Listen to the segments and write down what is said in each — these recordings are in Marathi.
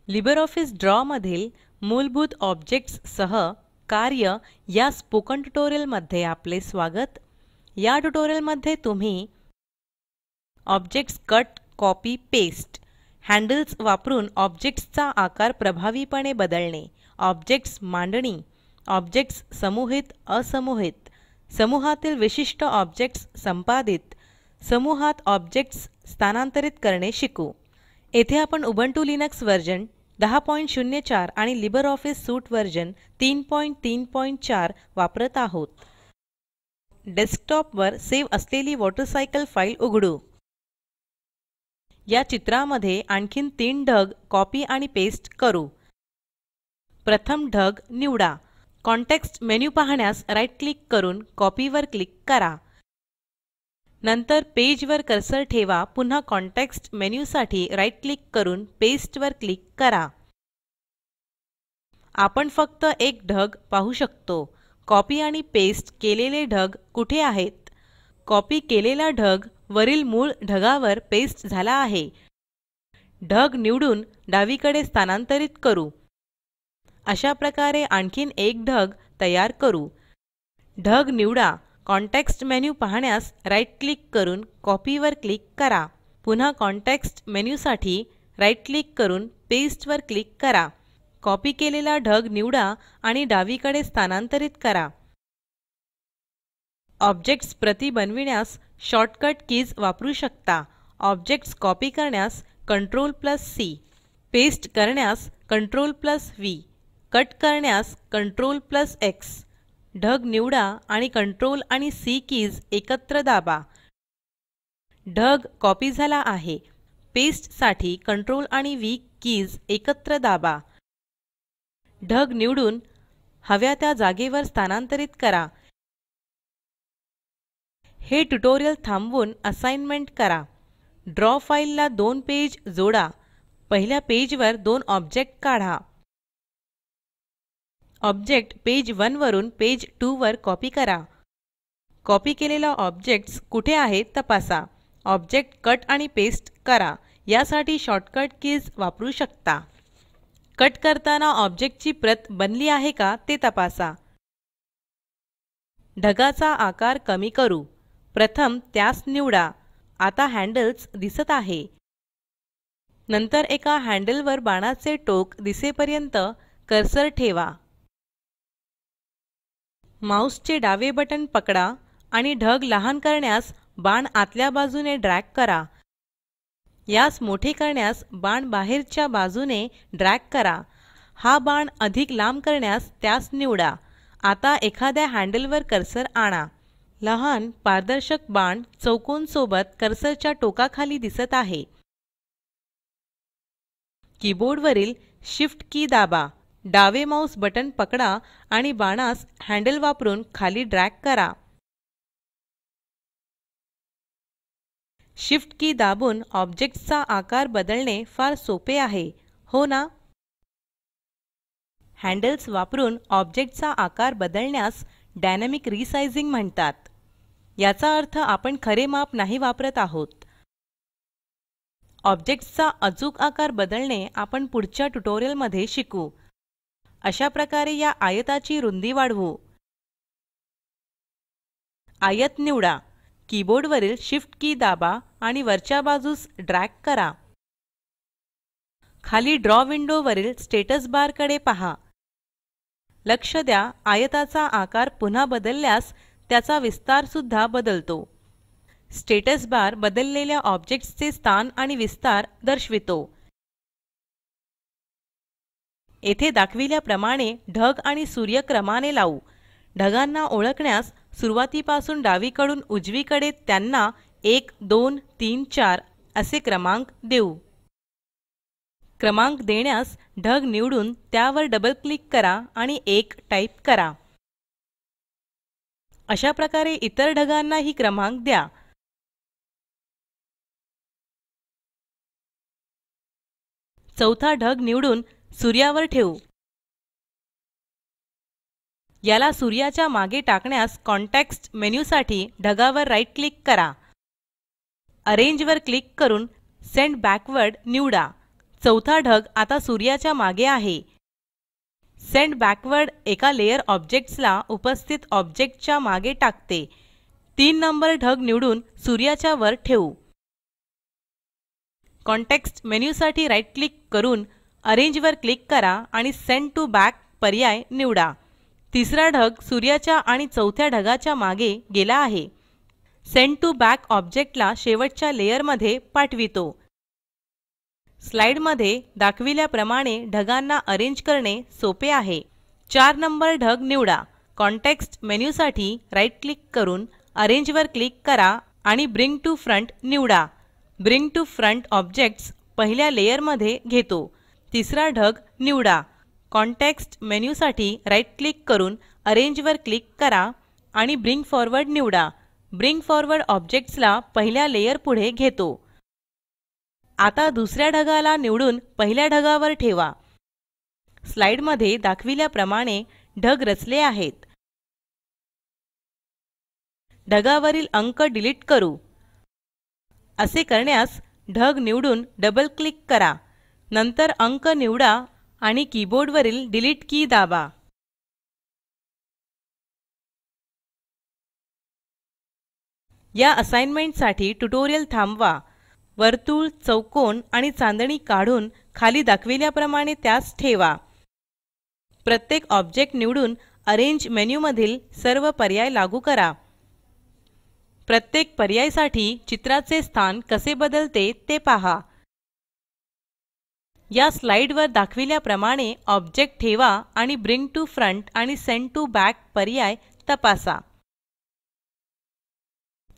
लिब्रिऑफिस ड्रॉ मधील मूलभूत ऑब्जेक्ट्स सह कार्य या स्पोकन ट्युटोरियल मध्ये आपले स्वागत। या ट्युटोरियल मध्ये तुम्ही objects cut, copy, paste, handles वापरून ऑब्जेक्ट्स चा आकार प्रभावीपणे बदलणे, ऑब्जेक्ट्स मांडणी, ऑब्जेक्ट्स समूहित, असमूहित, समूहातील विशिष्ट ऑब्जेक्ट्स संपादित, समूहात ऑब्जेक्ट्स स्थानांतरित करणे शिकू। येथे आपण उबुंटू लिनक्स वर्जन 10.04 आणि लिब्रिऑफिस सूट वर्जन 3.3.4 वापरत आहोत। डेस्कटॉप वर सेव असलेली वॉटरसायकल फाईल उघडू। या चित्रामध्ये आणखीन 3 ढग कॉपी आणि पेस्ट करू। प्रथम ढग निवडा। कॉन्टेक्स्ट मेन्यू पाहण्यास राइट क्लिक करून कॉपी वर क्लिक करा। नंतर पेज वर कर्सर ठेवा। पुन्हा कॉन्टेक्स्ट मेन्यू साठी राइट क्लिक करून पेस्ट वर क्लिक करा। आपण फक्त एक ढग पाहू शकतो। कॉपी आणि पेस्ट केलेले ढग कुठे आहेत? कॉपी केलेला ढग वरील मूळ ढगावर पेस्ट झाला आहे। ढग निवडून डावीकडे स्थानांतरित करू। अशा प्रकारे आणखीन एक ढग तयार करू। ढग निवडा। कॉन्टेक्स्ट मेन्यू पाहण्यास राइट क्लिक करून कॉपी वर क्लिक करा। पुन्हा कॉन्टेक्स्ट मेन्यू साठी राइट क्लिक करून पेस्ट वर क्लिक करा। कॉपी केलेला ढग निवडा आणि डावीकडे स्थानांतरित करा। ऑब्जेक्ट्स प्रती बनविण्यास शॉर्टकट कीज वापरू शकता। ऑब्जेक्ट्स कॉपी करण्यास Ctrl+C, पेस्ट करण्यास Ctrl+V, कट करण्यास Ctrl+X। ढग निवडा आणि Ctrl आणि C कीज एकत्र दाबा। ढग कॉपी झाला आहे। पेस्ट साठी Ctrl आणि V कीज एकत्र दाबा। ढग निवडून हव्या त्या जागेवर स्थानांतरित करा। हे ट्युटोरियल थांबवून असाइनमेंट करा। ड्रॉ फाइल ला 2 पेज जोडा। पहिल्या पेज वर 2 ऑब्जेक्ट काढा। ऑब्जेक्ट पेज 1 वरून पेज 2 वर कॉपी करा। कॉपी केलेला ऑब्जेक्ट्स कुठे आहेत तपासा। ऑब्जेक्ट कट आणि पेस्ट करा। यासाठी शॉर्टकट कीज वापरू शकता। कट करताना ऑब्जेक्टची प्रत बनली आहे का ते तपासा। ढगाचा आकार कमी करू। प्रथम त्यास निवडा। आता हँडल्स दिसत आहे। नंतर एका हँडल वर बाणाचे टोक दिसेपर्यंत कर्सर ठेवा। माउसचे डावे बटन पकडा आणि ढग लहान करण्यास बाण आतल्या बाजूने ड्रॅग करा। यास मोठे करण्यास बाण बाहेरच्या बाजूने ड्रॅग करा। हा बाण अधिक लांब करण्यास त्यास निवडा। आता एखाद्या हँडल वर कर्सर आणा। लहान पारदर्शक बाण चौकोन सोबत कर्सरच्या टोकाखाली दिसत आहे। कीबोर्ड वरील शिफ्ट की दाबा। डावे माउस बटन पकडा आणि बाणास हँडल वापरून खाली ड्रॅग करा। शिफ्ट की दाबून ऑब्जेक्ट्सचा आकार बदलणे फार सोपे आहे, हो ना? हँडल्स वापरून ऑब्जेक्टचा आकार बदलण्यास डायनॅमिक रिसायझिंग म्हणतात। याचा अर्थ आपण खरे माप नाही वापरत आहोत। ऑब्जेक्ट्सचा अचूक आकार बदलणे आपण पुढच्या ट्युटोरियल मध्ये शिकू। अशा प्रकारे या आयताची रुंदी वाढवू। आयत निवडा। कीबोर्ड वरील शिफ्ट की दाबा आणि वरच्या बाजूस ड्रॅग करा। खाली ड्रॉ विंडो वरील स्टेटस बार कडे पहा। लक्ष द्या, आयताचा आकार पुन्हा बदलल्यास त्याचा विस्तार सुद्धा बदलतो। स्टेटस बार बदललेल्या ऑब्जेक्ट्सचे स्थान आणि विस्तार दर्शवितो। येथे दाखविल्याप्रमाणे ढग आणि सूर्य क्रमाने लावू। ढगांना ओळखण्यास सुरुवातीपासून डावीकडून उजवीकडे त्यांना 1, 2, 3, 4 असे क्रमांक देऊ। क्रमांक देण्यास ढग निवडून त्यावर डबल क्लिक करा आणि 1 टाइप करा। अशा प्रकारे इतर ढगांनाही क्रमांक द्या। चौथा ढग निवडून सूर्यावर ठेवू। याला सूर्याच्या मागे टाकण्यास कॉन्टेक्स्ट मेन्यू साठी ढगावर राइट क्लिक करा। अरेंज वर क्लिक करून सेंड बॅकवर्ड निवडा। चौथा ढग आता सूर्याच्या मागे आहे. सेंड बॅकवर्ड एका लेयर ऑब्जेक्ट्सला उपस्थित ऑब्जेक्टच्या मागे टाकते. 3 नंबर ढग निवडून सूर्याच्या वर ठेवू. कॉन्टेक्स्ट मेन्यूसाठी राईट क्लिक करून अरेंज वर क्लिक करा आणि सेंड टू बॅक पर्याय निवडा. तिसरा ढग सूर्याच्या आणि चौथ्या ढगाच्या मागे गेला आहे. सेंड टू बॅक ऑब्जेक्टला शेवटच्या लेयर मध्ये पाठवितो. स्लाइड मध्ये दाखविल्याप्रमाणे ढगांना अरेंज करणे सोपे आहे. 4 नंबर ढग निवडा. कॉन्टेक्स्ट मेन्यूसाठी राईट क्लिक करून अरेंज वर क्लिक करा आणि ब्रिंग टू फ्रंट निवडा. ब्रिंग टू फ्रंट ऑब्जेक्ट्स पहिल्या लेयर मध्ये घेतो. तिसरा ढग निवडा. कॉन्टेक्स्ट मेन्यूसाठी राईट क्लिक करून अरेंज वर क्लिक करा आणि ब्रिंग फॉरवर्ड निवडा. ब्रिंग फॉरवर्ड ऑब्जेक्ट्सला पहिल्या लेयर पुढे घेतो. आता दुसऱ्या ढगाला निवडून पहिल्या ढगावर ठेवा. स्लाइड मध्ये दाखविल्याप्रमाणे ढग रचले आहेत. ढगावरील अंक डिलीट करू. असे करण्यास ढग निवडून डबल क्लिक करा. नंतर अंक निवडा आणि कीबोर्डवरील डिलीट की दाबा. या असाइनमेंटसाठी ट्युटोरियल थांबवा. वर्तुळ, चौकोन आणि चांदणी काढून खाली दाखविल्याप्रमाणे त्यास ठेवा. प्रत्येक ऑब्जेक्ट निवडून अरेंज मेन्यूमधील सर्व पर्याय लागू करा. प्रत्येक पर्यायासाठी चित्राचे स्थान कसे बदलते ते पहा. या स्लाइडवर दाखविल्याप्रमाणे ऑब्जेक्ट ठेवा आणि ब्रिंग टू फ्रंट आणि सेंड टू बॅक पर्याय तपासा.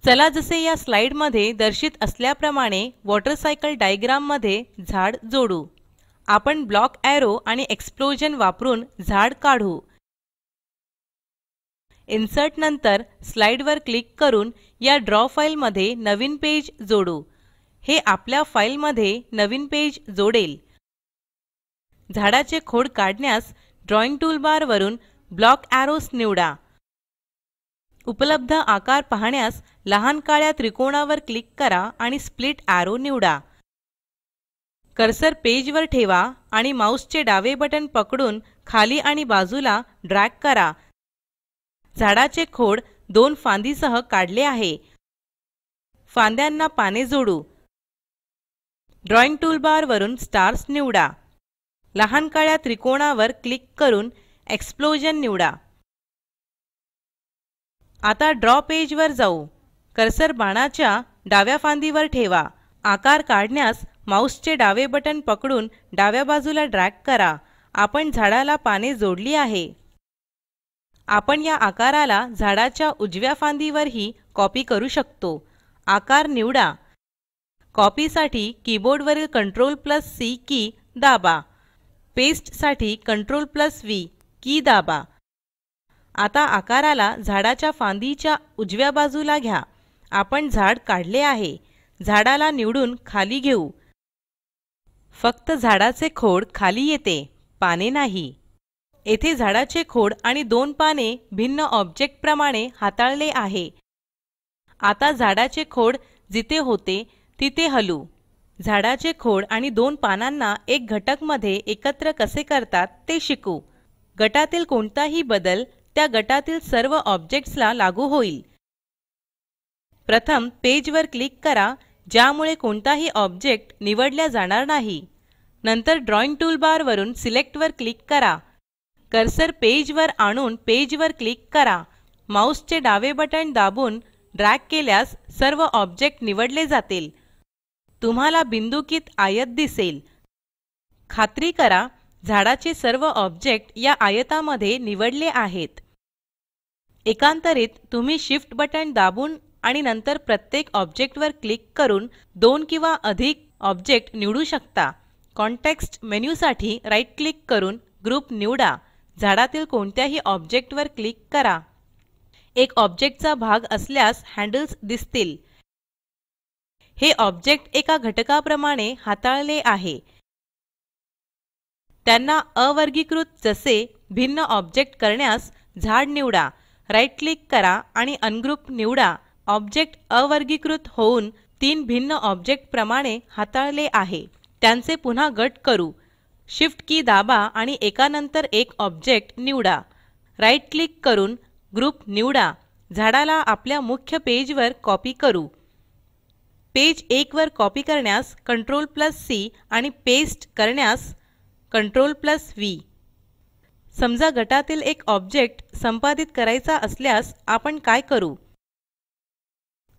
चला जसे या स्लाइड मध्ये दर्शित असल्याप्रमाणे वॉटरसायकल डायग्राम मध्ये झाड जोडू. आपण ब्लॉक एरो आणि एक्सप्लोजन वापरून झाड काढू. इन्सर्ट नंतर स्लाइड वर क्लिक करून या ड्रॉ फाइल मध्ये नवीन पेज जोडू. हे आपल्या फाइल मध्ये नवीन पेज जोडेल. झाडाचे खोड काढण्यास ड्रॉइंग टूलबार वरून ब्लॉक एरोज निवडा. उपलब्ध आकार पाहण्यास लहान काळ्या त्रिकोणावर क्लिक करा आणि स्प्लिट एरो निवडा. कर्सर पेज वर ठेवा आणि माऊसचे डावे बटन पकडून खाली आणि बाजूला ड्रॅग करा. झाडाचे खोड 2 फांदीसह काढले आहे. फांद्यांना पाने जोडू. ड्रॉइंग टूलबार वरून स्टार्स निवडा. लहान काळ्या त्रिकोणावर क्लिक करून एक्सप्लोजन निवडा. आता ड्रॉ पेज वर जाऊ. कर्सर बाणाच्या डाव्या फांदीवर ठेवा. आकार काढण्यास माऊसचे डावे बटन पकडून डाव्या बाजूला ड्रॅग करा. आपण झाडाला पाने जोडली आहे. आपण या आकाराला झाडाच्या उजव्या फांदीवरही कॉपी करू शकतो. आकार निवडा. कॉपीसाठी कीबोर्डवरील Ctrl+C की दाबा. पेस्टसाठी Ctrl+V की दाबा. आता आकाराला झाडाच्या फांदीच्या उजव्या बाजूला घ्या. आपण झाड काढले आहे. झाडाला निवडून खाली घेऊ. फक्त झाडाचे खोड खाली येते, पाने नाही. येथे झाडाचे खोड आणि 2 पाने भिन्न ऑब्जेक्ट प्रमाणे हाताळले आहे. आता झाडाचे खोड जिथे होते तिथे हलवू. झाडाचे खोड आणि 2 पानांना एक घटक मध्ये एकत्र कसे करतात ते शिकू. गटातील कोणताही बदल त्या गटातील सर्व ऑब्जेक्ट्सला लागू होईल. प्रथम पेज वर क्लिक करा ज्यामुळे कोणताही ऑब्जेक्ट निवडल्या जाणार नाही. नंतर ड्रॉइंग टूलबार वरून सिलेक्ट वर क्लिक करा. कर्सर पेज वर आणून पेज वर क्लिक करा. माऊसचे डावे बटण दाबून ड्रॅग केल्यास सर्व ऑब्जेक्ट निवडले जातील. तुम्हाला बिंदुकीत आयत दिसेल. खात्री करा झाडाचे सर्व ऑब्जेक्ट या आयतामध्ये निवडले आहेत. एकांतरित तुम्ही शिफ्ट बटण दाबून आणि नंतर प्रत्येक ऑब्जेक्टवर क्लिक करून 2 किंवा अधिक ऑब्जेक्ट निवडू शकता. कॉन्टेक्स्ट मेन्यूसाठी राईट क्लिक करून ग्रुप निवडा. झाडातील कोणत्याही ऑब्जेक्टवर क्लिक करा. एक ऑब्जेक्टचा भाग असल्यास हँडल्स दिसतील. हे ऑब्जेक्ट एका घटकाप्रमाणे हाताळले आहे. त्यांना अवर्गीकृत जसे भिन्न ऑब्जेक्ट करण्यास झाड निवडा. राईट क्लिक करा आणि अनग्रुप निवडा. ऑब्जेक्ट अवर्गीकृत होऊन 3 भिन्न ऑब्जेक्ट प्रमाणे हाताळले आहे. त्यांचे पुन्हा गट करू. शिफ्ट की दाबा आणि एकानंतर एक ऑब्जेक्ट निवडा. राईट क्लिक करून ग्रुप निवडा. झाडाला आपल्या मुख्य पेजवर कॉपी करू. पेज 1 वर कॉपी करण्यास Ctrl+C आणि पेस्ट करण्यास Ctrl+V. समजा गटातील एक ऑब्जेक्ट संपादित करायचा असल्यास आपण काय करू?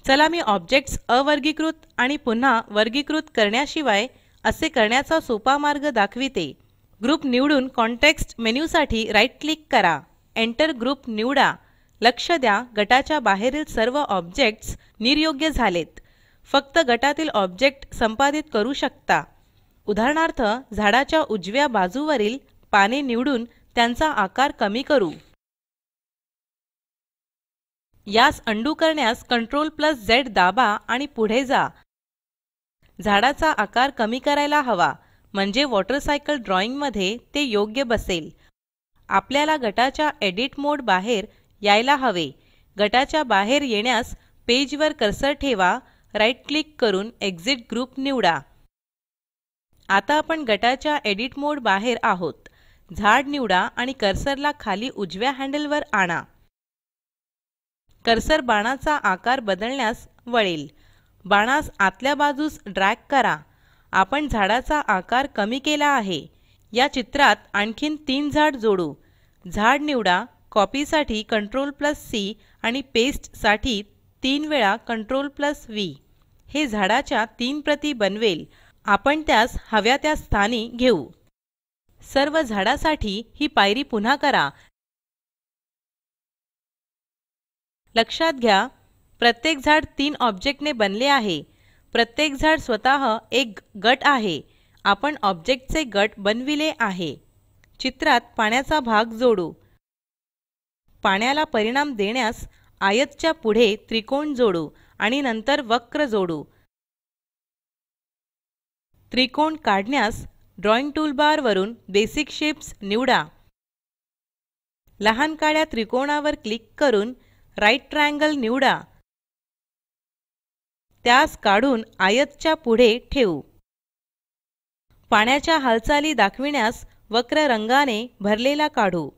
चला मी ऑब्जेक्ट्स अवर्गीकृत आणि पुन्हा वर्गीकृत करण्याशिवाय असे करण्याचा सोपा मार्ग दाखविते. ग्रुप निवडून कॉन्टेक्स्ट मेन्यूसाठी राईट क्लिक करा. एंटर ग्रुप निवडा. लक्ष द्या, गटाच्या बाहेरील सर्व ऑब्जेक्ट्स निर्योग्य झालेत. फक्त गटातील ऑब्जेक्ट संपादित करू शकता. उदाहरणार्थ झाडाच्या उजव्या बाजूवरील पाने निवडून त्यांचा आकार कमी करू. यास अंडू करण्यास Ctrl+Z दाबा आणि पुढे जा. झाडाचा आकार कमी करायला हवा म्हणजे वॉटरसायकल ड्रॉइंग मध्ये ते योग्य बसेल. आपल्याला गटाच्या एडिट मोड बाहेर यायला हवे. गटाच्या बाहेर येण्यास पेजवर कर्सर ठेवा. राईट क्लिक करून एक्झिट ग्रुप निवडा. आता आपण गटाच्या एडिट मोड बाहेर आहोत. झाड निवडा आणि कर्सरला खाली उजव्या हँडलवर आणा. कर्सर बाणाचा आकार बदलण्यास वळेल. बाणास आतल्या बाजूस ड्रॅग करा. आपण झाडाचा आकार कमी केला आहे. या चित्रात आणखीन 3 झाड जोडू. झाड निवडा. कॉपीसाठी Ctrl+C आणि पेस्टसाठी 3 वेळा Ctrl+V. हे झाडाच्या 3 प्रती बनवेल. आपण त्यास हव्या त्या स्थानी घेऊ. सर्व झाडासाठी ही पायरी पुन्हा करा. लक्षात घ्या, प्रत्येक झाड 3 ऑब्जेक्टने बनले आहे. प्रत्येक झाड स्वतः एक गट आहे. आपण ऑब्जेक्टचे गट बनविले आहे. चित्रात पाण्याचा भाग जोडू. पाण्याला परिणाम देण्यास आयतच्या पुढे त्रिकोण जोडू आणि नंतर वक्र जोडू. त्रिकोण काढण्यास ड्रॉइंग टूलबार वरून बेसिक शेप्स निवडा. लहान काळ्या त्रिकोणावर क्लिक करून राइट ट्रायंगल निवडा. त्यास काढून आयतच्या पुढे ठेवू. पाण्याच्या हालचाली दाखविण्यास वक्र रंगाने भरलेला काढू.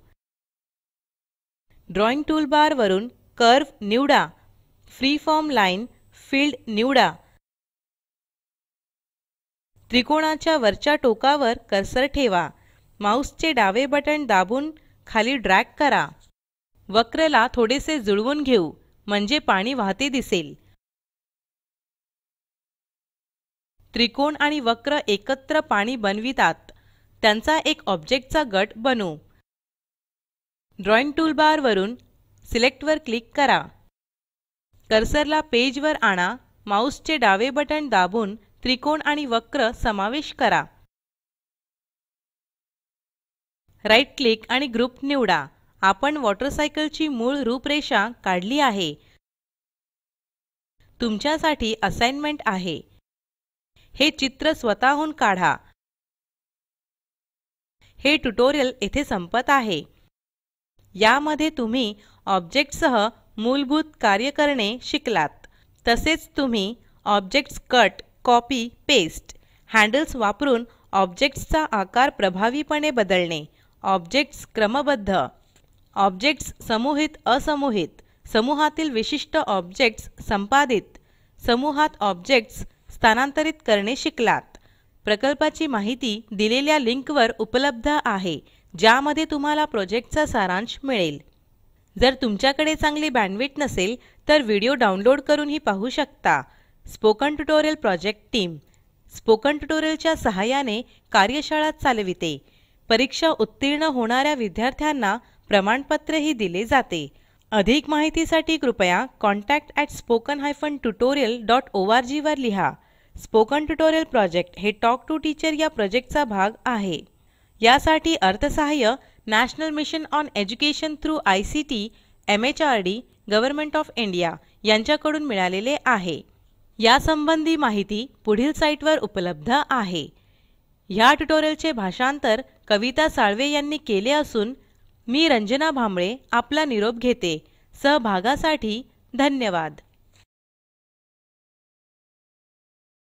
ड्रॉइंग टूलबार वरून कर्व निवडा. फ्री फॉर्म लाईन फील्ड निवडा. त्रिकोणाच्या वरच्या टोकावर कर्सर ठेवा. माऊसचे डावे बटण दाबून खाली ड्रॅग करा. वक्रला थोडेसे जुळवून घेऊ म्हणजे पाणी वाहते दिसेल. त्रिकोण आणि वक्र एकत्र पाणी बनवितात. त्यांचा एक ऑब्जेक्टचा गट बनवू. ड्रॉइंग टूलबार वरून सिलेक्ट वर क्लिक करा. कर्सरला पेजवर आणा. माऊसचे डावे बटण दाबून त्रिकोण आणि वक्र समावेश करा. राईट क्लिक आणि ग्रुप निवडा. आपण वॉटरसायकलची मूळ रूपरेषा काढली आहे. तुमच्यासाठी असाइनमेंट आहे. हे चित्र स्वतःहून काढा. हे ट्युटोरियल येथे संपत आहे. यामध्ये तुम्ही ऑब्जेक्टसह मूलभूत कार्य करणे शिकलात. तसेच तुम्ही objects cut, copy, paste, handles वापरून ऑब्जेक्ट्सचा आकार प्रभावीपणे बदलणे, ऑब्जेक्ट्स क्रमबद्ध, ऑब्जेक्ट्स समूहित असमूहित, समूहातील विशिष्ट ऑब्जेक्ट्स संपादित, समूहात ऑब्जेक्ट्स स्थानांतरित करणे शिकलात. प्रकल्पाची माहिती दिलेल्या लिंकवर उपलब्ध आहे, ज्यामध्ये तुम्हाला प्रोजेक्टचा सारांश मिळेल. जर तुमच्याकडे चांगली बँडविड्थ नसेल तर व्हिडिओ डाउनलोड करूनही पाहू शकता. Spoken tutorial project team spoken ट्युटोरियलच्या सहाय्याने कार्यशाळा चालविते. परीक्षा उत्तीर्ण होणाऱ्या विद्यार्थ्यांना प्रमाणपत्रही दिले जाते. अधिक माहितीसाठी कृपया contact@spoken-tutorial.org वर लिहा. स्पोकन ट्युटोरियल प्रोजेक्ट हे टॉक टू टीचर या प्रोजेक्टचा भाग आहे. यासाठी अर्थसहाय्य national mission on education through ICT MHRD government of India यांच्याकडून मिळालेले आहे. यासंबंधी माहिती पुढील साईटवर उपलब्ध आहे. ह्या ट्युटोरियलचे भाषांतर कविता साळवे यांनी केले असून मी रंजना भांबळे आपला निरोप घेते. सहभागासाठी धन्यवाद.